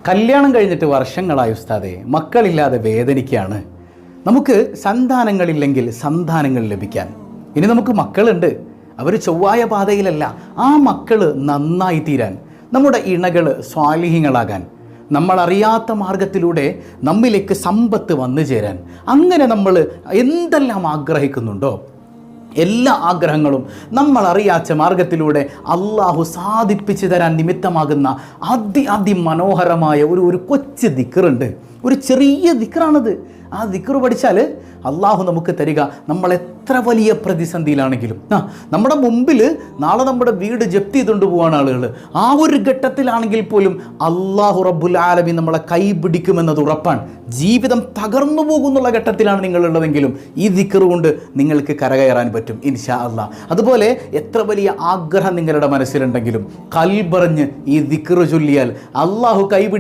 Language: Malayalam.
കല്യാണം കഴിഞ്ഞിട്ട് വർഷങ്ങളായി ഉസ്താദേ, മക്കളില്ലാതെ വേദനിക്കുകയാണ്. നമുക്ക് സന്താനങ്ങളില്ലെങ്കിൽ സന്താനങ്ങൾ ലഭിക്കാൻ. ഇനി നമുക്ക് മക്കളുണ്ട്, അവർ ചൊവ്വായ പാതയിലല്ല. ആ മക്കൾ നന്നായി തീരാൻ, നമ്മുടെ ഇണകൾ സ്വാലിഹീങ്ങളാകാൻ, നമ്മളറിയാത്ത മാർഗത്തിലൂടെ നമ്മിലേക്ക് സമ്പത്ത് വന്നു ചേരാൻ, അങ്ങനെ നമ്മൾ എന്തെല്ലാം ആഗ്രഹിക്കുന്നുണ്ടോ എല്ലാ ആഗ്രഹങ്ങളും നമ്മൾ അറിയാത്ത മാർഗത്തിലൂടെ അള്ളാഹു സാധിപ്പിച്ചു തരാൻ നിമിത്തമാകുന്ന അതിമനോഹരമായ ഒരു കൊച്ചു ദിക്റുണ്ട്. ഒരു ചെറിയ ദിക്റാണത്. ആ ദിക്റ് പഠിച്ചാൽ അള്ളാഹു നമുക്ക് തരിക, നമ്മൾ എത്ര വലിയ പ്രതിസന്ധിയിലാണെങ്കിലും. നമ്മുടെ മുമ്പിൽ നാളെ നമ്മുടെ വീട് ജപ്തി ചെയ്തുകൊണ്ട് പോവാണ് ആളുകൾ. ആ ഒരു ഘട്ടത്തിലാണെങ്കിൽ പോലും അള്ളാഹു റബ്ബുൽ ആലമീൻ നമ്മളെ കൈപിടിക്കുമെന്നത് ഉറപ്പാണ്. ജീവിതം തകർന്നു പോകുന്നുള്ള ഘട്ടത്തിലാണ് നിങ്ങളുള്ളതെങ്കിലും ഈ ദിക്റ് കൊണ്ട് നിങ്ങൾക്ക് കരകയറാൻ പറ്റും ഇൻഷാ അള്ളാഹ്. അതുപോലെ എത്ര വലിയ ആഗ്രഹം നിങ്ങളുടെ മനസ്സിലുണ്ടെങ്കിലും കൽബറിഞ്ഞ് ഈ ദിക്റ് ചൊല്ലിയാൽ അള്ളാഹു കൈപിടി